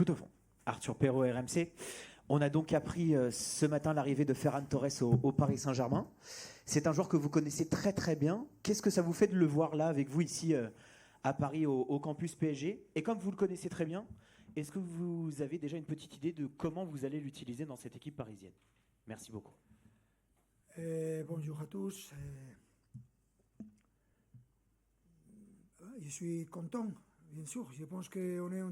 Tout au fond. Arthur Perrault, RMC. On a donc appris ce matin l'arrivée de Ferran Torres au Paris Saint-Germain. C'est un joueur que vous connaissez très très bien. Qu'est-ce que ça vous fait de le voir là avec vous ici à Paris au campus PSG? Et comme vous le connaissez très bien, est-ce que vous avez déjà une petite idée de comment vous allez l'utiliser dans cette équipe parisienne? Merci beaucoup. Bonjour à tous. Je suis content, bien sûr. Je pense qu'on est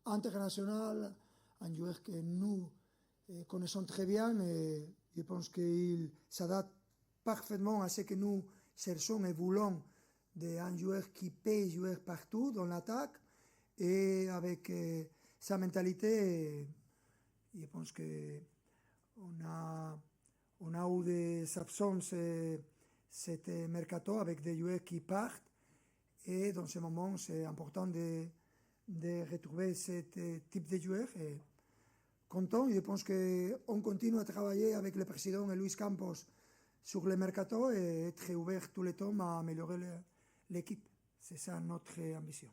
international, un joueur que nous connaissons très bien et je pense qu'il s'adapte parfaitement à ce que nous cherchons et voulons d'un joueur qui peut jouer partout dans l'attaque et avec sa mentalité. Je pense qu'on a eu des absences cet mercato avec des joueurs qui partent et dans ce moment c'est important de retrouver ce type de joueurs. Et content, je pense qu'on continue à travailler avec le président Luis Campos sur le mercato et être ouvert tout le temps à améliorer l'équipe. C'est ça notre ambition.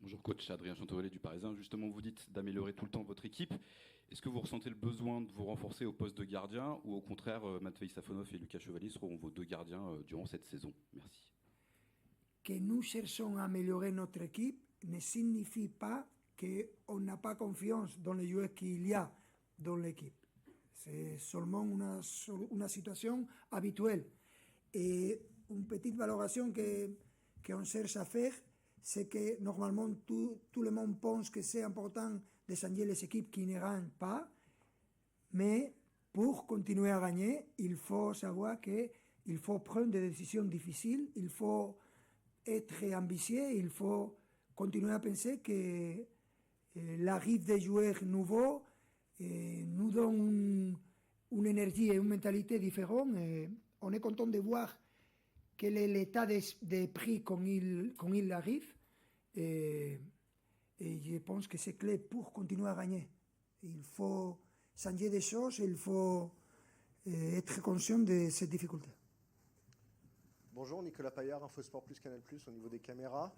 Bonjour coach, Adrien Chantorelet du Parisien. Justement, vous dites d'améliorer tout le temps votre équipe. Est-ce que vous ressentez le besoin de vous renforcer au poste de gardien ou au contraire, Matvei Safonov et Lucas Chevalier seront vos deux gardiens durant cette saison? Merci. Que nous cherchons à améliorer notre équipe ne signifie pas qu'on n'a pas confiance dans les joueurs qu'il y a dans l'équipe. C'est seulement une situation habituelle. Et une petite valoration qu'on cherche à faire, c'est que normalement tout le monde pense que c'est important de changer les équipes qui ne gagnent pas, mais pour continuer à gagner, il faut savoir qu'il faut prendre des décisions difficiles, il faut être ambitieux, il faut continuer à penser que l'arrivée des joueurs nouveaux nous donne une énergie et une mentalité différente. Et on est content de voir quel est l'état des prix quand il arrive. Et je pense que c'est clé pour continuer à gagner. Il faut changer des choses, il faut être conscient de cette difficulté. Bonjour, Nicolas Paillard, Infosport Plus, Canal Plus, au niveau des caméras.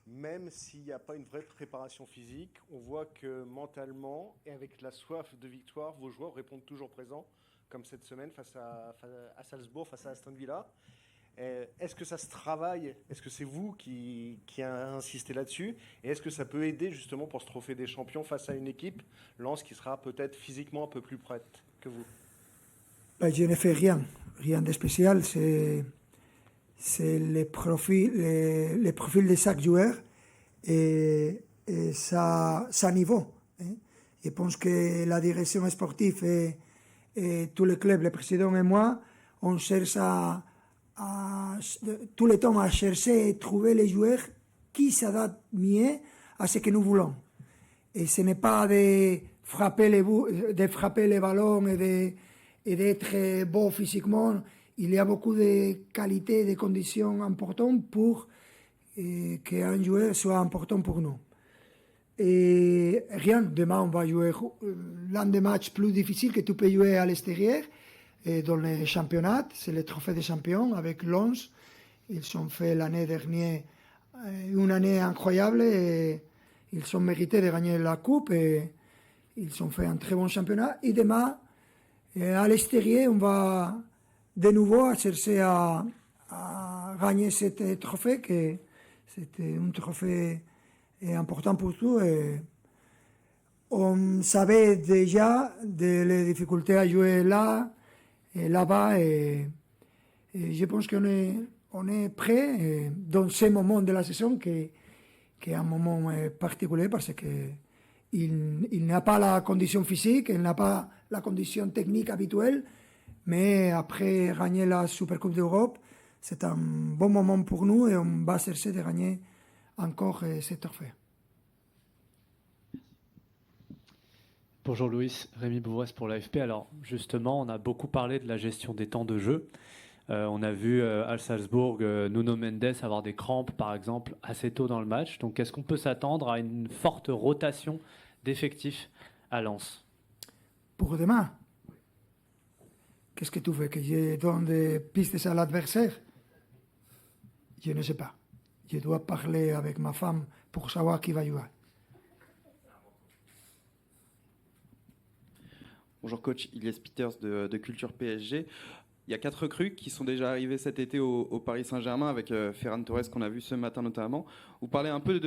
Même s'il n'y a pas une vraie préparation physique, on voit que mentalement et avec la soif de victoire, vos joueurs répondent toujours présents, comme cette semaine face à Salzbourg, face à Aston Villa. Est-ce que ça se travaille? Est-ce que c'est vous qui a insisté là-dessus? Et est-ce que ça peut aider justement pour ce trophée des champions face à une équipe, Lens, qui sera peut-être physiquement un peu plus prête que vous? Je ne fais rien de spécial. C'est le profil de chaque joueur et sa niveau. Je pense que la direction sportive et tout le club, le président et moi, on cherche tout le temps à chercher et trouver les joueurs qui s'adaptent mieux à ce que nous voulons. Et ce n'est pas de frapper les ballons et d'être beau physiquement. Il y a beaucoup de qualités et de conditions importantes pour qu'un joueur soit important pour nous. Et rien, demain on va jouer l'un des matchs plus difficiles que tu peux jouer à l'extérieur dans le championnat, c'est le trophée des champions avec Lens. Ils ont fait l'année dernière une année incroyable et ils ont mérité de gagner la coupe et ils ont fait un très bon championnat. Et demain, à l'extérieur, on va de nouveau chercher à gagner ce trophée, que c'était un trophée important pour tout. Et on savait déjà les difficultés à jouer là-bas et je pense qu'on est prêt dans ce moment de la saison qui est un moment particulier parce qu'il n'a pas la condition physique, il n'a pas la condition technique habituelle, mais après gagner la Supercoupe d'Europe, c'est un bon moment pour nous et on va chercher de gagner encore ce trophée. Bonjour Louis, Rémi Bouvresse pour l'AFP. Alors justement, on a beaucoup parlé de la gestion des temps de jeu. On a vu à Salzbourg Nuno Mendes avoir des crampes, par exemple, assez tôt dans le match. Donc, est-ce qu'on peut s'attendre à une forte rotation d'effectifs à Lens? Pour demain, qu'est-ce que tu veux? Que je donne des pistes à l'adversaire? Je ne sais pas. Je dois parler avec ma femme pour savoir qui va jouer. Bonjour coach, Ilyes Peters de Culture PSG. Il y a 4 recrues qui sont déjà arrivées cet été au Paris Saint-Germain avec Ferran Torres qu'on a vu ce matin notamment. Vous parlez un peu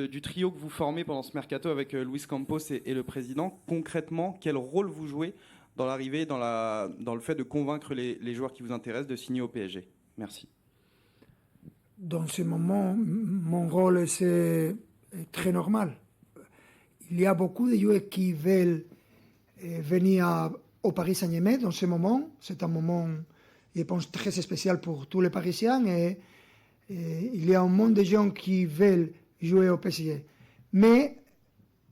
du trio que vous formez pendant ce mercato avec Luis Campos et le président. Concrètement, quel rôle vous jouez dans l'arrivée, dans le fait de convaincre les joueurs qui vous intéressent de signer au PSG? Merci. Dans ce moment, mon rôle c'est très normal. Il y a beaucoup de joueurs qui veulent venir au Paris Saint-Germain dans ce moment. C'est un moment, je pense, très spécial pour tous les Parisiens. Et il y a un monde de gens qui veulent jouer au PSG. Mais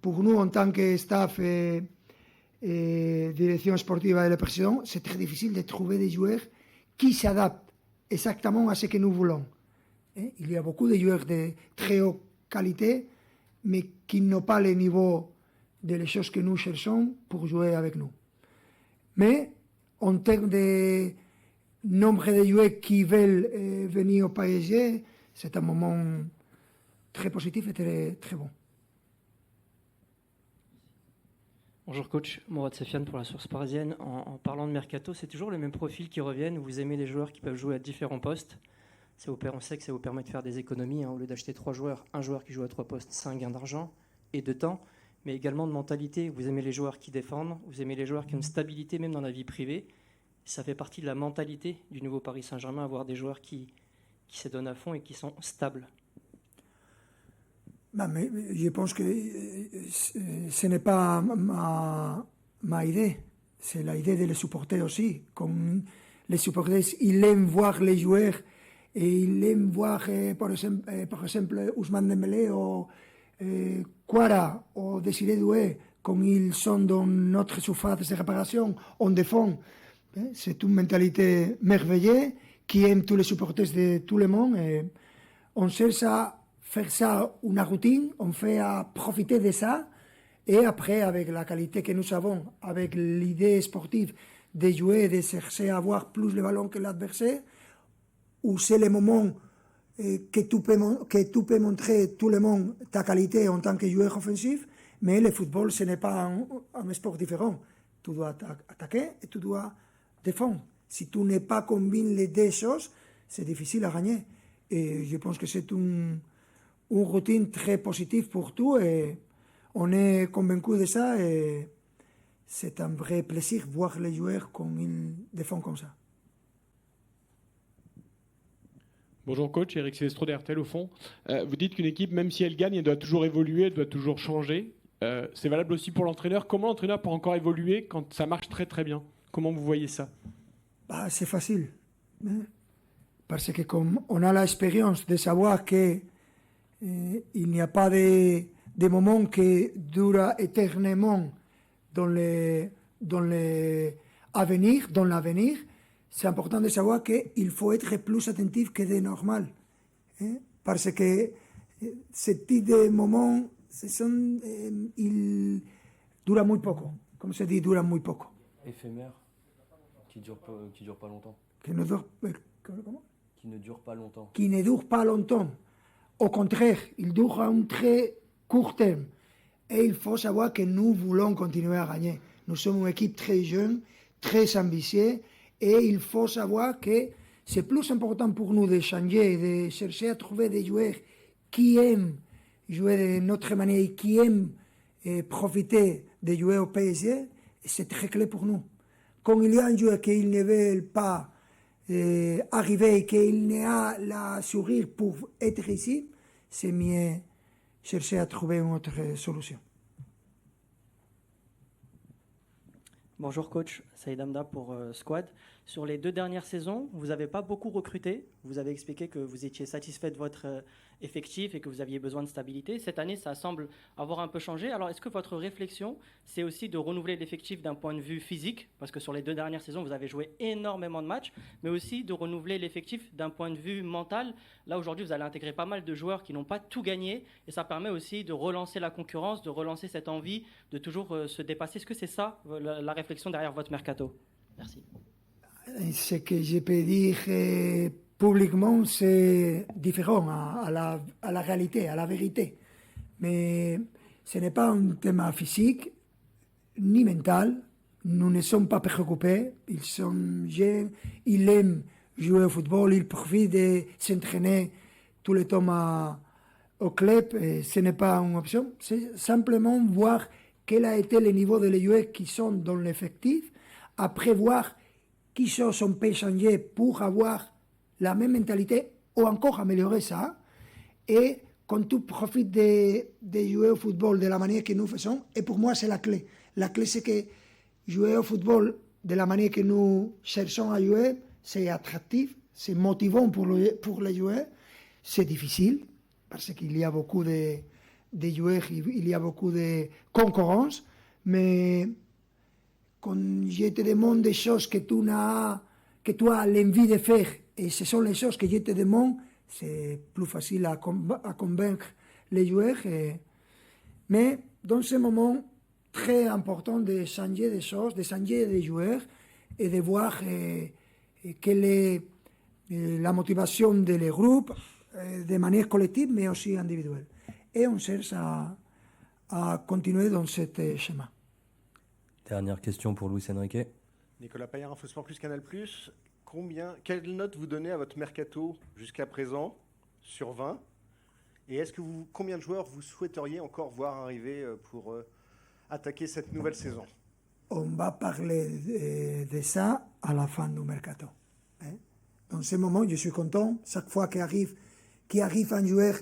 pour nous, en tant que staff et direction sportive et le président, c'est très difficile de trouver des joueurs qui s'adaptent exactement à ce que nous voulons. Il y a beaucoup de joueurs de très haute qualité, mais qui n'ont pas le niveau des choses que nous cherchons pour jouer avec nous. Mais en termes de nombre de joueurs qui veulent venir au PSG, c'est un moment très positif et très, très bon. Bonjour coach, Mourad Sefiane pour la Source Parisienne. En parlant de mercato, c'est toujours les mêmes profils qui reviennent. Vous aimez les joueurs qui peuvent jouer à différents postes. On sait que ça vous permet de faire des économies. Au lieu d'acheter 3 joueurs, un joueur qui joue à 3 postes, c'est un gain d'argent et de temps, mais également de mentalité. Vous aimez les joueurs qui défendent, vous aimez les joueurs qui ont une stabilité même dans la vie privée. Ça fait partie de la mentalité du nouveau Paris Saint-Germain, avoir des joueurs qui se donnent à fond et qui sont stables. Mais je pense que ce n'est pas ma idée, c'est l'idée de les supporter aussi. Comme les supporters, ils aiment voir les joueurs et ils aiment voir, par exemple, Ousmane Dembélé ou Quara ou Désiré Doué, comme ils sont dans notre surface de réparation, on défend. C'est une mentalité merveilleuse qui aime tous les supporters de tout le monde. Et on cherche à faire ça une routine, on fait à profiter de ça. Et après, avec la qualité que nous avons, avec l'idée sportive de jouer, de chercher à avoir plus le ballon que l'adversaire, où c'est le moment que tu peux montrer tout le monde ta qualité en tant que joueur offensif, mais le football, ce n'est pas un sport différent. Tu dois attaquer et tu dois défendre. Si tu n'es pas combiné les deux choses, c'est difficile à gagner. Et je pense que c'est une routine très positive pour tout et on est convaincu de ça et c'est un vrai plaisir de voir les joueurs comme ils défendent comme ça. Bonjour coach, Eric Silvestro d'RTL au fond. Vous dites qu'une équipe, même si elle gagne, elle doit toujours évoluer, elle doit toujours changer. C'est valable aussi pour l'entraîneur. Comment l'entraîneur peut encore évoluer quand ça marche très très bien? Comment vous voyez ça? C'est facile. Parce que comme on a l'expérience de savoir qu'il n'y a pas de moments qui durent éternellement dans l'avenir, c'est important de savoir qu'il faut être plus attentif que de normal. Parce que ce type de moments, ils durent muy poco. Comme se dit, durent muy poco. Éphémère, qui dure pas longtemps. Qui ne dure pas longtemps. Qui ne dure pas longtemps. Au contraire, il dure à un très court terme. Et il faut savoir que nous voulons continuer à gagner. Nous sommes une équipe très jeune, très ambitieuse, et il faut savoir que c'est plus important pour nous de changer, de chercher à trouver des joueurs qui aiment jouer de notre manière et qui aiment profiter de jouer au PSG. C'est très clair pour nous. Quand il y a un joueur qui ne veut pas arriver et qu'il n'a la sourire pour être ici, c'est mieux chercher à trouver une autre solution. Bonjour coach, Saïd Hamda pour Squad. Sur les 2 dernières saisons, vous n'avez pas beaucoup recruté. Vous avez expliqué que vous étiez satisfait de votre effectif et que vous aviez besoin de stabilité. Cette année, ça semble avoir un peu changé. Alors, est-ce que votre réflexion, c'est aussi de renouveler l'effectif d'un point de vue physique, parce que sur les 2 dernières saisons, vous avez joué énormément de matchs, mais aussi de renouveler l'effectif d'un point de vue mental? Là, aujourd'hui, vous allez intégrer pas mal de joueurs qui n'ont pas tout gagné, et ça permet aussi de relancer la concurrence, de relancer cette envie de toujours se dépasser. Est-ce que c'est ça, la réflexion derrière votre mercato? Merci. Ce que je peux dire publiquement, c'est différent à la réalité, à la vérité. Mais ce n'est pas un thème physique ni mental. Nous ne sommes pas préoccupés. Ils sont jeunes, ils aiment jouer au football, ils profitent de s'entraîner tout le temps au club. Et ce n'est pas une option. C'est simplement voir quel a été le niveau des joueurs qui sont dans l'effectif, après voir qui sont peut changer pour avoir la même mentalité ou encore améliorer ça. Et quand tu profites de jouer au football de la manière que nous faisons, et pour moi c'est la clé. La clé c'est que jouer au football de la manière que nous cherchons à jouer, c'est attractif, c'est motivant pour les joueurs, c'est difficile parce qu'il y a beaucoup de joueurs, il y a beaucoup de concurrence, mais quand je te demande des choses que tu as l'envie de faire, et ce sont les choses que je te demande, c'est plus facile à convaincre les joueurs. Mais dans ce moment très important de changer des choses, de changer des joueurs, et de voir quelle est la motivation de les groupes, de manière collective, mais aussi individuelle. Et on cherche à continuer dans ce schéma. Dernière question pour Luis Enrique. Nicolas Paillard, InfoSport Plus, Canal Plus. Quelle note vous donnez à votre mercato jusqu'à présent sur 20? Et combien de joueurs vous souhaiteriez encore voir arriver pour attaquer cette nouvelle saison? On va parler de ça à la fin du mercato. Dans ce moment, je suis content. Chaque fois qu'arrive un joueur,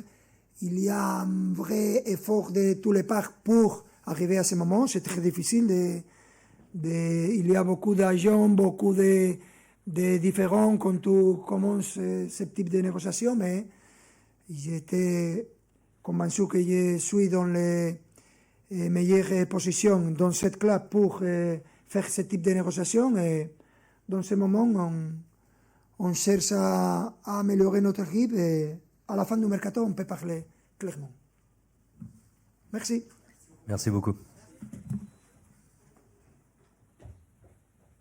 il y a un vrai effort de tous les parts pour arriver à ce moment. C'est très difficile. Il y a beaucoup d'agents, beaucoup de différents quand tu commences ce type de négociation, mais j'étais convaincu que je suis dans les meilleures positions dans cette club pour faire ce type de négociation. Et dans ce moment, on cherche à améliorer notre équipe et à la fin du mercato, on peut parler clairement. Merci. Merci beaucoup.